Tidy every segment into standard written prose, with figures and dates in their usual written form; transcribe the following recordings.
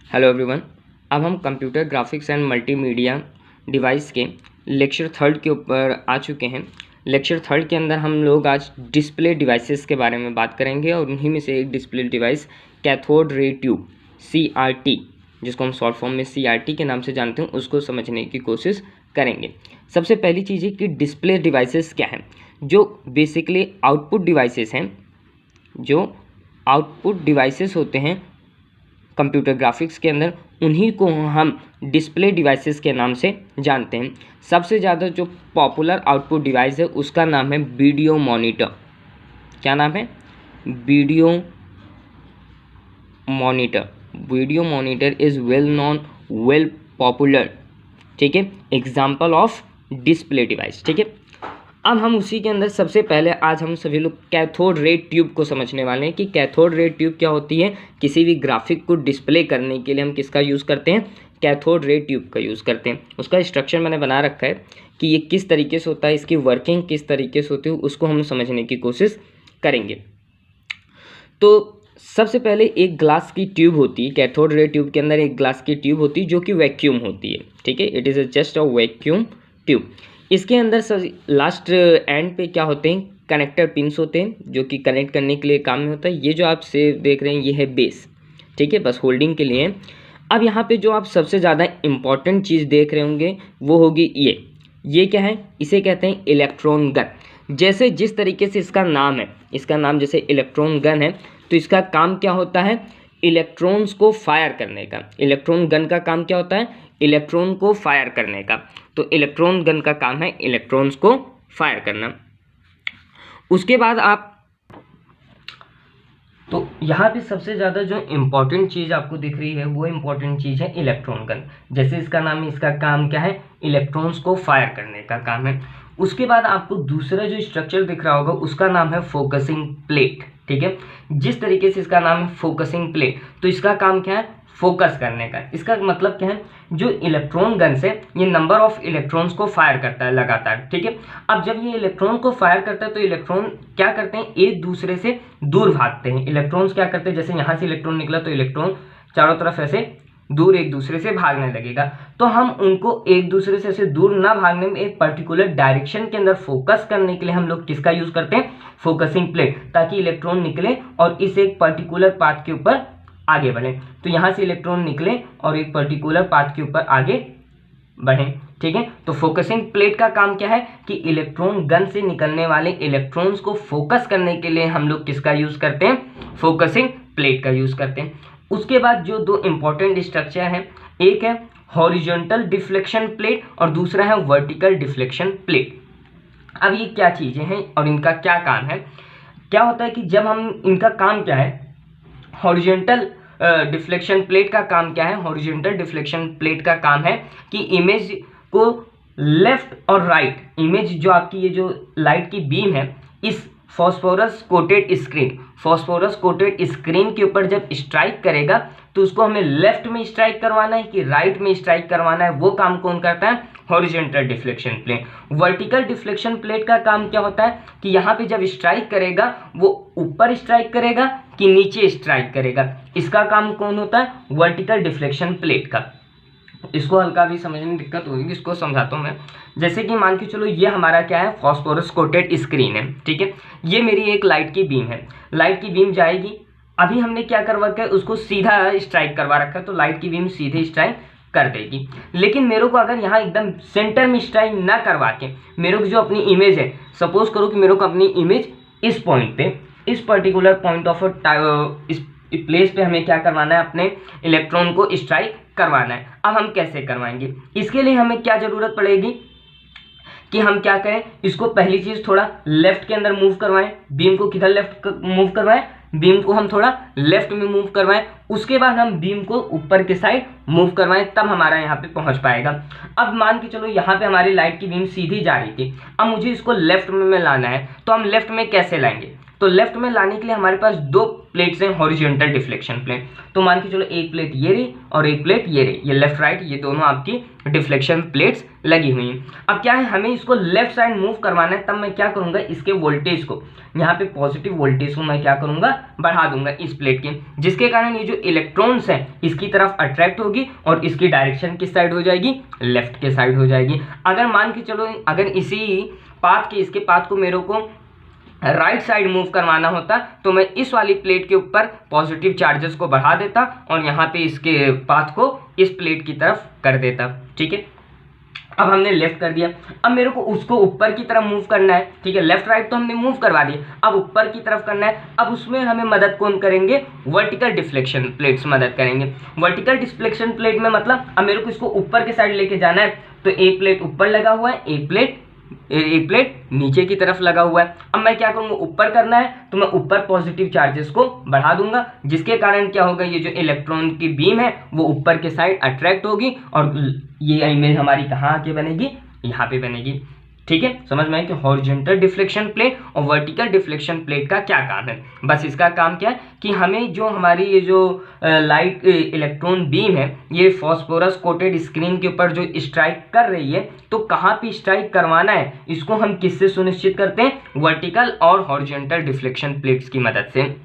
Hello everyone. अब हम computer graphics and multimedia device के लेक्चर थर्ड के ऊपर आ चुके हैं। लेक्चर थर्ड के अंदर हम लोग आज डिस्प्ले डिवाइसेस के बारे में बात करेंगे और उन्हीं में से एक display device cathode ray tube CRT, जिसको हम शॉर्ट फॉर्म में CRT के नाम से जानते हैं, उसको समझने की कोशिश करेंगे। सबसे पहली चीज़ है कि डिस्प्ले डिवाइसेस क्या हैं। जो बेसिकली आउटपुट डिवाइसेस हैं, जो आउटपुट डिवाइसेस होते हैं कंप्यूटर ग्राफिक्स के अंदर, उन्हीं को हम डिस्प्ले डिवाइसेस के नाम से जानते हैं। सबसे ज़्यादा जो पॉपुलर आउटपुट डिवाइस है उसका नाम है वीडियो मॉनिटर। क्या नाम है? Video monitor. Video monitor is well known, well popular, ठीक है, एग्जाम्पल ऑफ डिस्प्ले डिवाइस। ठीक है, अब हम उसी के अंदर सबसे पहले आज हम सभी लोग कैथोड रे ट्यूब को समझने वाले हैं कि कैथोड रे ट्यूब क्या होती है। किसी भी ग्राफिक को डिस्प्ले करने के लिए हम किसका यूज़ करते हैं? कैथोड रे ट्यूब का यूज़ करते हैं। उसका स्ट्रक्चर मैंने बना रखा है कि ये किस तरीके से होता है, इसकी वर्किंग किस तरीके से होती है, उसको हम समझने की कोशिश करेंगे। तो सबसे पहले एक ग्लास की ट्यूब होती है। कैथोड रे ट्यूब के अंदर एक ग्लास की ट्यूब होती है जो कि वैक्यूम होती है। ठीक है, it is just a vacuum tube. इसके अंदर लास्ट एंड पे क्या होते हैं? कनेक्टर पिंस होते हैं जो कि कनेक्ट करने के लिए काम में होता है। ये जो आप से देख रहे हैं ये है बेस, ठीक है, बस होल्डिंग के लिए। अब यहाँ पे जो आप सबसे ज़्यादा इम्पॉर्टेंट चीज़ देख रहे होंगे वो होगी ये क्या है? इसे कहते हैं इलेक्ट्रॉन गन। जैसे जिस तरीके से इसका नाम है, इसका नाम जैसे इलेक्ट्रॉन गन है, तो इसका काम क्या होता है? इलेक्ट्रॉन्स को फायर करने का। इलेक्ट्रॉन गन का काम क्या होता है? इलेक्ट्रॉन को फायर करने का। तो इलेक्ट्रॉन गन का काम है इलेक्ट्रॉन्स को फायर करना। उसके बाद आप तो यहाँ पे सबसे ज़्यादा जो इम्पोर्टेंट चीज़ आपको दिख रही है वो इम्पोर्टेंट चीज़ है इलेक्ट्रॉन गन। जैसे इसका नाम है, इसका काम क्या है? इलेक्ट्रॉन्स को फायर करने का काम है। उसके बाद आपको दूसरा जो स्ट्रक्चर दिख रहा होगा उसका नाम है फोकसिंग प्लेट। ठीक है, जिस तरीके से इसका नाम है फोकसिंग प्लेट, तो इसका काम क्या है? फोकस करने का। इसका मतलब क्या है? जो इलेक्ट्रॉन गन से ये नंबर ऑफ इलेक्ट्रॉन्स को फायर करता है लगातार। ठीक है, अब जब ये इलेक्ट्रॉन को फायर करता है तो इलेक्ट्रॉन क्या करते हैं? एक दूसरे से दूर भागते हैं। इलेक्ट्रॉन्स क्या करते हैं? जैसे यहाँ से इलेक्ट्रॉन निकला तो इलेक्ट्रॉन चारों तरफ ऐसे दूर एक दूसरे से भागने लगेगा। तो हम उनको एक दूसरे से ऐसे दूर ना भागने में एक पर्टिकुलर डायरेक्शन के अंदर फोकस करने के लिए हम लोग किसका यूज करते हैं? फोकसिंग प्लेट, ताकि इलेक्ट्रॉन निकले और इस एक पर्टिकुलर पाथ के ऊपर आगे बढ़े। तो यहाँ से इलेक्ट्रॉन निकले और एक पर्टिकुलर पाथ के ऊपर आगे बढ़े। ठीक है, तो फोकसिंग प्लेट का काम क्या है? कि इलेक्ट्रॉन गन से निकलने वाले इलेक्ट्रॉन्स को फोकस करने के लिए हम लोग किसका यूज करते हैं? फोकसिंग प्लेट का यूज करते हैं। उसके बाद जो दो इंपॉर्टेंट स्ट्रक्चर हैं, एक है हॉरिजॉन्टल डिफ्लेक्शन प्लेट और दूसरा है वर्टिकल डिफ्लेक्शन प्लेट। अब ये क्या चीजें हैं और इनका क्या काम है? क्या होता है कि जब हम इनका काम क्या है? हॉरिजॉन्टल डिफ्लेक्शन प्लेट का काम क्या है? हॉरिजॉन्टल डिफ्लेक्शन प्लेट का काम है कि इमेज को लेफ्ट और राइट, इमेज जो आपकी ये जो लाइट की बीम है, इस फॉस्फोरस कोटेड स्क्रीन के ऊपर जब स्ट्राइक करेगा तो उसको हमें लेफ्ट में स्ट्राइक करवाना है कि राइट में स्ट्राइक करवाना है, वो काम कौन करता है? Horizontal deflection plate. Vertical deflection plate का काम क्या होता है? कि यहाँ पे जब स्ट्राइक करेगा वो ऊपर स्ट्राइक करेगा कि नीचे स्ट्राइक करेगा, इसका काम कौन होता है? वर्टिकल डिफ्लेक्शन प्लेट का। इसको हल्का भी समझने में दिक्कत होगी, इसको समझाता हूँ मैं। जैसे कि मान के चलो ये हमारा क्या है? फॉस्फोरस कोटेड स्क्रीन है। ठीक है, ये मेरी एक लाइट की बीम है। लाइट की बीम जाएगी, अभी हमने क्या करवा रखा है? उसको सीधा स्ट्राइक करवा रखा है, तो लाइट की बीम सीधे स्ट्राइक कर देगी। लेकिन मेरे को अगर यहाँ एकदम सेंटर में स्ट्राइक ना करवा के मेरे को जो अपनी इमेज है, सपोज करो कि मेरे को अपनी इमेज इस पॉइंट पे, इस पर्टिकुलर पॉइंट ऑफ इस प्लेस पे हमें क्या करवाना है? अपने इलेक्ट्रॉन को स्ट्राइक करवाना है। अब हम कैसे करवाएंगे? इसके लिए हमें क्या जरूरत पड़ेगी कि हम क्या करें? इसको पहली चीज थोड़ा लेफ्ट के अंदर मूव करवाएं। बीम को किधर लेफ्ट मूव करवाएं? बीम को हम थोड़ा लेफ्ट में मूव करवाएं। उसके बाद हम बीम को ऊपर के साइड मूव करवाएं, तब हमारा यहाँ पे पहुंच पाएगा। अब मान के चलो यहाँ पे हमारी लाइट की बीम सीधी जा रही थी, अब मुझे इसको लेफ्ट में लाना है, तो हम लेफ्ट में कैसे लाएंगे? तो लेफ्ट में लाने के लिए हमारे पास दो प्लेट्स हैं हॉरिजॉन्टल डिफ्लेक्शन प्लेट। तो मान के चलो एक प्लेट ये रही और एक प्लेट ये रही, ये लेफ्ट राइट ये दोनों आपकी डिफ्लेक्शन प्लेट्स लगी हुई हैं। अब क्या है, हमें इसको लेफ्ट साइड मूव करवाना है, तब मैं क्या करूंगा, इसके वोल्टेज को यहाँ पे पॉजिटिव वोल्टेज को मैं क्या करूंगा, बढ़ा दूंगा इस प्लेट के, जिसके कारण ये जो इलेक्ट्रॉन्स हैं इसकी तरफ अट्रैक्ट होगी और इसकी डायरेक्शन किस साइड हो जाएगी, लेफ्ट के साइड हो जाएगी। अगर मान के चलो अगर इसी पाथ के इसके पाथ को मेरे को राइट साइड मूव करवाना होता तो मैं इस वाली प्लेट के ऊपर पॉजिटिव चार्जेस को बढ़ा देता और यहाँ पे इसके पाथ को इस प्लेट की तरफ कर देता। ठीक है, अब हमने लेफ्ट कर दिया, अब मेरे को उसको ऊपर की तरफ मूव करना है। ठीक है, लेफ्ट राइट तो हमने मूव करवा दिया, अब ऊपर की तरफ करना है। अब उसमें हमें मदद कौन करेंगे, वर्टिकल डिफ्लेक्शन प्लेट्स मदद करेंगे। वर्टिकल डिफ्लेक्शन प्लेट में मतलब अब मेरे को इसको ऊपर के साइड लेके जाना है, तो एक प्लेट ऊपर लगा हुआ है, एक प्लेट नीचे की तरफ लगा हुआ है। अब मैं क्या करूंगा, ऊपर करना है तो मैं ऊपर पॉजिटिव चार्जेस को बढ़ा दूंगा, जिसके कारण क्या होगा, ये जो इलेक्ट्रॉन की बीम है वो ऊपर के साइड अट्रैक्ट होगी और ये इमेज हमारी कहाँ आके बनेगी, यहाँ पे बनेगी। ठीक है, समझ में आया कि हॉरिजॉन्टल डिफ्लेक्शन प्लेट और वर्टिकल डिफ्लेक्शन प्लेट का क्या काम है। बस इसका काम क्या है कि हमें जो हमारी ये जो लाइट इलेक्ट्रॉन बीम है ये फॉस्फोरस कोटेड स्क्रीन के ऊपर जो स्ट्राइक कर रही है, तो कहाँ पे स्ट्राइक करवाना है इसको हम किससे सुनिश्चित करते हैं, वर्टिकल और हॉरिजॉन्टल डिफ्लेक्शन प्लेट्स की मदद से।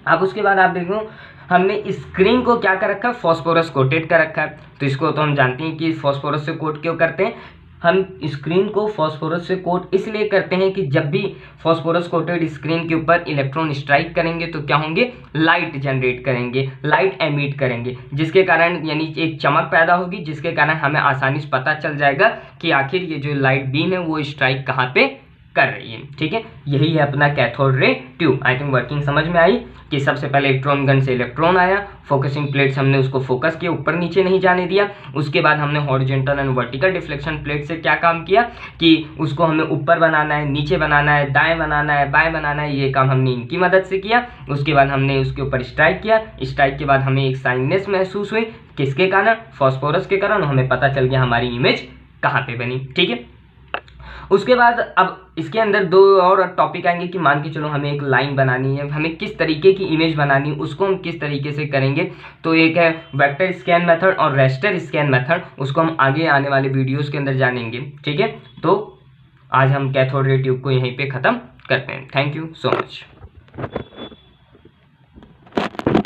अब उसके बाद आप देखो हमने स्क्रीन को क्या कर रखा है, फॉस्फोरस कोटेड कर रखा है। तो इसको तो हम जानते हैं कि फॉस्फोरस से कोट क्यों करते हैं, हम स्क्रीन को फॉस्फोरस से कोट इसलिए करते हैं कि जब भी फॉस्फोरस कोटेड स्क्रीन के ऊपर इलेक्ट्रॉन स्ट्राइक करेंगे तो क्या होंगे, लाइट जनरेट करेंगे, लाइट एमिट करेंगे, जिसके कारण यानी एक चमक पैदा होगी, जिसके कारण हमें आसानी से पता चल जाएगा कि आखिर ये जो लाइट बीम है वो स्ट्राइक कहाँ पे कर रही है। ठीक है, यही है अपना cathode ray tube. I think working समझ में आई कि सबसे पहले इलेक्ट्रॉन गन से इलेक्ट्रॉन आया, फोकसिंग प्लेट्स हमने उसको फोकस किया, ऊपर नीचे नहीं जाने दिया। उसके बाद हमने horizontal and vertical deflection plate से क्या काम किया कि उसको हमें ऊपर बनाना है, नीचे बनाना है, दाएं बनाना है, बाएं बनाना है, ये काम हमने इनकी मदद से किया। उसके बाद हमने उसके ऊपर स्ट्राइक किया, स्ट्राइक के बाद हमें एक साइननेस महसूस हुई, किसके कारण, फॉस्फोरस के कारण, हमें पता चल गया हमारी इमेज कहाँ पे बनी। ठीक है, उसके बाद अब इसके अंदर दो और टॉपिक आएंगे कि मान के चलो हमें एक लाइन बनानी है, हमें किस तरीके की इमेज बनानी है, उसको हम किस तरीके से करेंगे। तो एक है वेक्टर स्कैन मेथड और रेस्टर स्कैन मेथड, उसको हम आगे आने वाले वीडियोस के अंदर जानेंगे। ठीक है, तो आज हम कैथोड रे ट्यूब को यहीं पे ख़त्म करते हैं। Thank you so much.